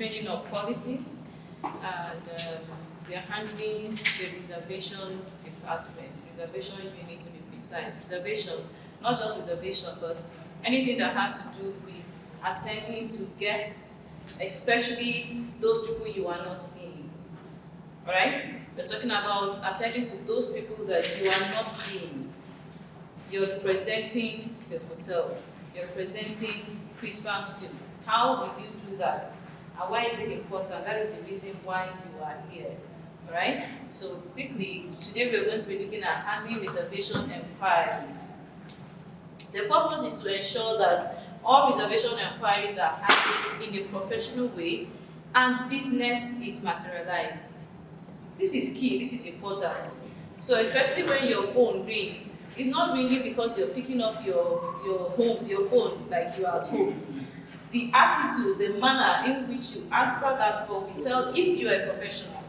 training of policies, and we are handling the reservation department, reservation unit to be precise. Reservation, not just reservation, but anything that has to do with attending to guests, especially those people you are not seeing. Alright? We're talking about attending to those people that you are not seeing. You're representing the hotel. You're representing Crispan Suits. How will you do that? And why is it important? That is the reason why you are here. Alright? So quickly, today we're going to be looking at handling reservation enquiries. The purpose is to ensure that all reservation enquiries are handled in a professional way and business is materialized. This is key, this is important. So especially when your phone rings, it's not ringing because you're picking up your phone like you are at home. The attitude, the manner in which you answer that call will tell if you are a professional.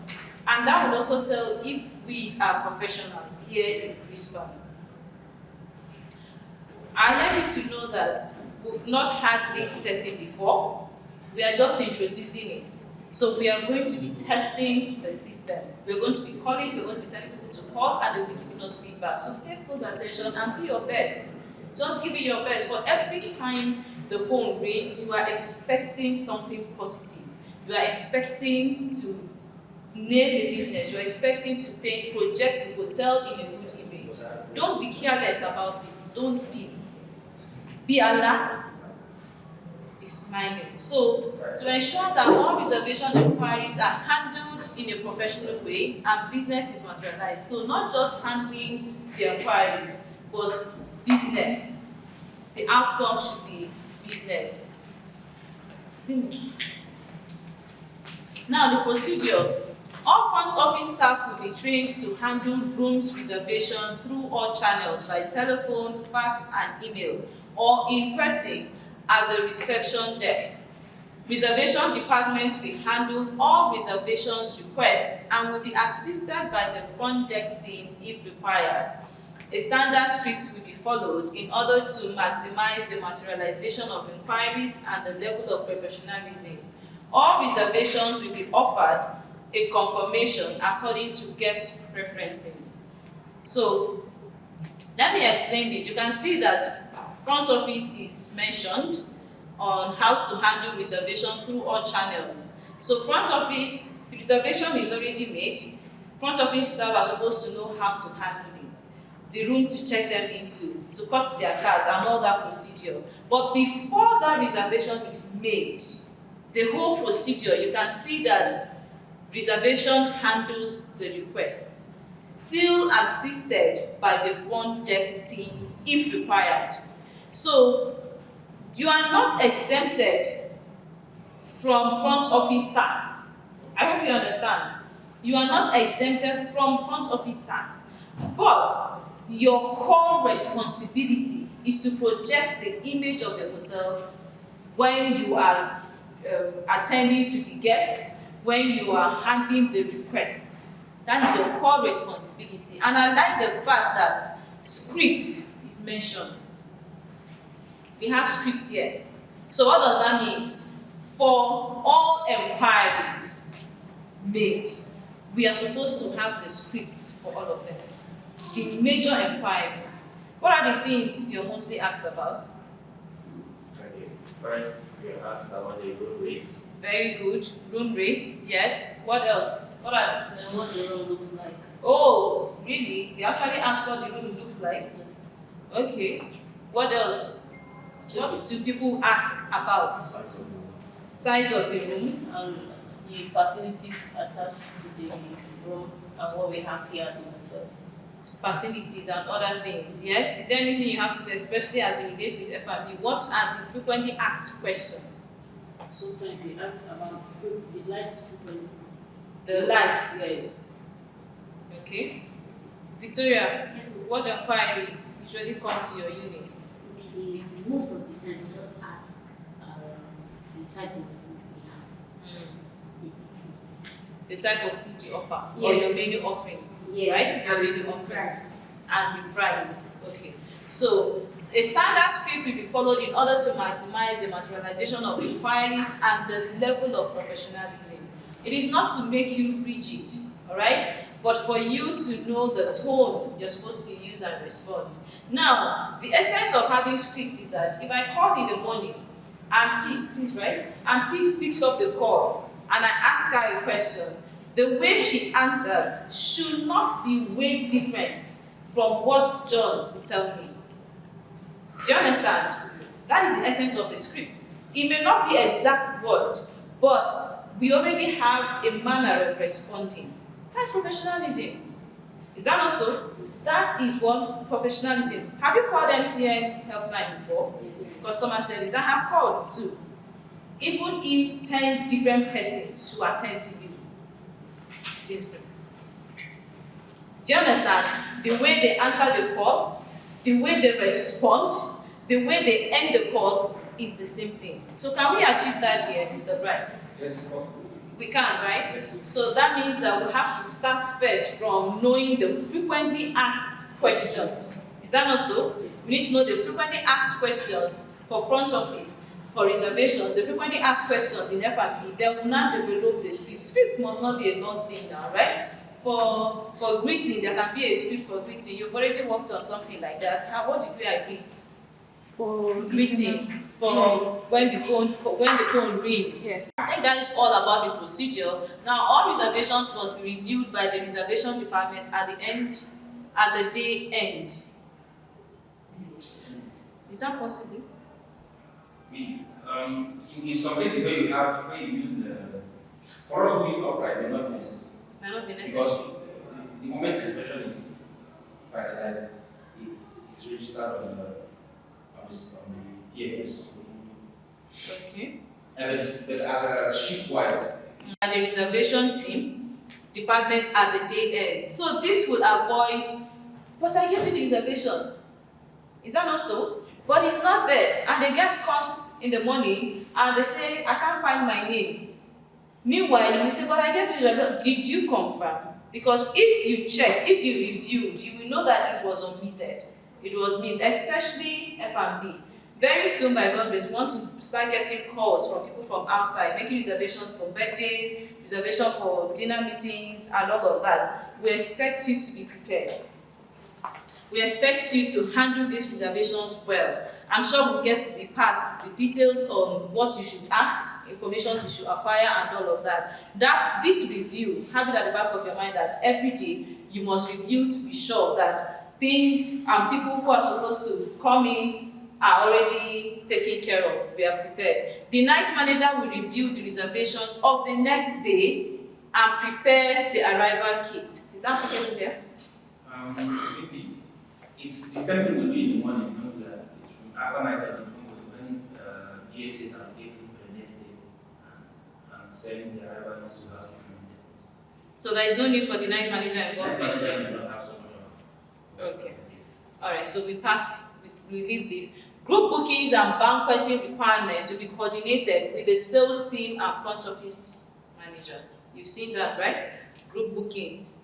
And that will also tell if we are professionals here in Crispan. I'd like you to know that we've not had this setting before. We are just introducing it. So we are going to be testing the system. We're going to be calling, we're going to be sending people to call, and they'll be giving us feedback. So pay close attention and be your best. Just give it your best. For every time the phone rings, you are expecting something positive. You are expecting to nail a business. You are expecting to project the hotel in a good image. Don't be careless about it. Don't be. Be alert. Be smiling. So, to ensure that all reservation enquiries are handled in a professional way and business is materialized. So, not just handling the enquiries, but business. The outcome should be business. Now, the procedure. All front office staff will be trained to handle rooms reservation through all channels by telephone, fax, and email, or in person at the reception desk. Reservation department will handle all reservations requests and will be assisted by the front desk team if required. A standard script will be followed in order to maximize the materialization of inquiries and the level of professionalism. All reservations will be offered a confirmation according to guest preferences. So, let me explain this. You can see that front office is mentioned on how to handle reservation through all channels. So front office, the reservation is already made. Front office staff are supposed to know how to handle it. The room to check them into, to cut their cards and all that procedure. But before that reservation is made, the whole procedure, you can see that reservation handles the requests, still assisted by the front desk team if required. So, you are not exempted from front office tasks. I hope you understand. You are not exempted from front office tasks, but your core responsibility is to project the image of the hotel when you are attending to the guests, when you are handling the requests. That is your core responsibility. And I like the fact that script is mentioned. We have script here. So what does that mean? For all enquiries made, we are supposed to have the scripts for all of them. The major enquiries. What are the things you're mostly asked about? Okay. First, we asked about the room rate. Very good. Room rate, yes. What else? What the room looks like. Oh, really? They actually ask what the room looks like? Yes. Okay. What else? What do people ask about? Size of the room. And the facilities attached to the room and what we have here at the hotel. Facilities and other things. Yes? Is there anything you have to say, especially as you engage with F&B? What are the frequently asked questions? Sometimes we ask about the lights frequency. The lights. Yes. Okay. Victoria, Yes, ma'am. what enquiries usually come to your unit? Okay, most of the time we just ask the type of food we have. The type of food you offer, or your Yes. menu offerings, Yes, right? Your and menu the offerings price. and the price. Okay. So a standard script will be followed in order to maximize the materialization of inquiries and the level of professionalism. It is not to make you rigid, all right, but for you to know the tone you're supposed to use and respond. Now, the essence of having scripts is that if I call in the morning and please, right, and please picks up the call and I ask her a question, the way she answers should not be way different from what John would tell me. Do you understand? That is the essence of the script. It may not be exact word, but we already have a manner of responding. That's professionalism. Is that not so? That is what professionalism. Have you called MTN helpline before? Customer service. I have called too. Even if 10 different persons should attend to you, it's the same thing. Do you understand? The way they answer the call, the way they respond, the way they end the call is the same thing. So can we achieve that here, Mr. Bright? Yes, possible. We can, right? Yes. So that means that we have to start first from knowing the frequently asked questions. Is that not so? We need to know the frequently asked questions for front office, for reservations, the frequently asked questions in F&B. Then we'll now develop the script. Script must not be a long thing now, right? For greeting, there can be a script for greeting. You've already worked on something like that. What did we agree? For Greetings, for yes. when the phone rings. Yes. I think that is all about the procedure. Now, all reservations must be reviewed by the reservation department at the day end. Is that possible? In some cases where you use for us we use upright may not be necessary. Might not be necessary. Because the moment expression is finalized, it's registered on the EMS. Okay. And it's shift wise. And the reservation team, department at the day end. So this will avoid, but I gave you the reservation. Is that not so? But it's not there. And the guest comes in the morning and they say, I can't find my name. Meanwhile, you will say, but I gave you the reservation. Did you confirm? Because if you check, if you reviewed, you will know that it was omitted. It was missed, especially F&B. Very soon, by God grace, we want to start getting calls from people from outside, making reservations for birthdays, reservation for dinner meetings, and all of that. We expect you to be prepared. We expect you to handle these reservations well. I'm sure we'll get to the parts, the details on what you should ask, information you should acquire, and all of that. This review, have it at the back of your mind that every day you must review to be sure that things and people who are supposed to come in are already taken care of. We are prepared. The night manager will review the reservations of the next day and prepare the arrival kit. Is that okay here? Maybe it's the same thing we do in the morning. After night, when GSAs are dating for the next day and sending the arrival kits to us. So there is no need for the night manager involvement. Okay. Alright, so we leave this. Group bookings and banqueting requirements will be coordinated with the sales team and front office manager. You've seen that, right? Group bookings.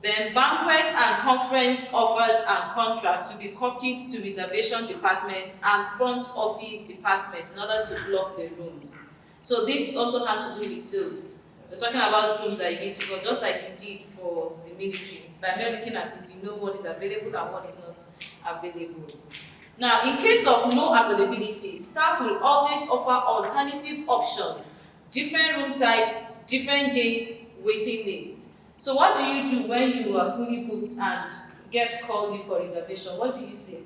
Then banquet and conference offers and contracts will be copied to reservation departments and front office departments in order to block the rooms. So this also has to do with sales. We're talking about rooms that you need to go, just like you did for the military. By mere looking at it, you know what is available and what is not available. Now, in case of no availability, staff will always offer alternative options, different room type, different dates, waiting list. So what do you do when you are fully booked and guests call you for reservation? What do you say?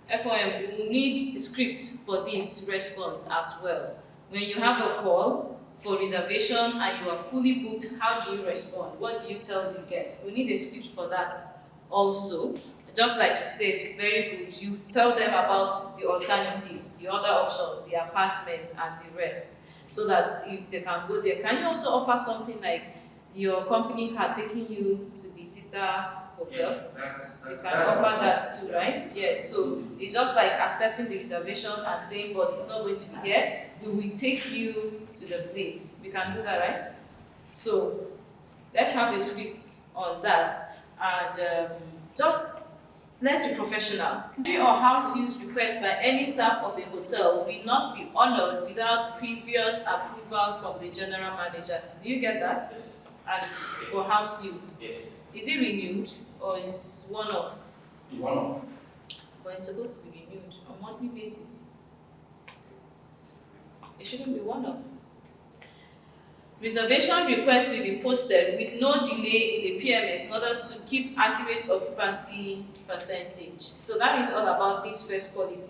FOM, you need a script for this response as well. When you have a call for reservation and you are fully booked, how do you respond? What do you tell the guests? We need a script for that also. Just like you said, very good. You tell them about the alternatives, the other options, the apartments, and the rest, so that if they can go there. Can you also offer something like your company car taking you to the sister hotel? You can offer that too, right? Yes. So it's just like accepting the reservation and saying, but it's not going to be here. We will take you to the place. We can do that, right? So let's have a script on that, and just Let's be professional. Entry or house use request by any staff of the hotel will not be honored without previous approval from the general manager. Do you get that? Yes. And for house use, Yes. is it renewed or is one-off? One of But it's supposed to be renewed on monthly basis. It shouldn't be one-off. Reservation requests will be posted with no delay in the PMS in order to keep accurate occupancy percentage. So that is all about this first policy.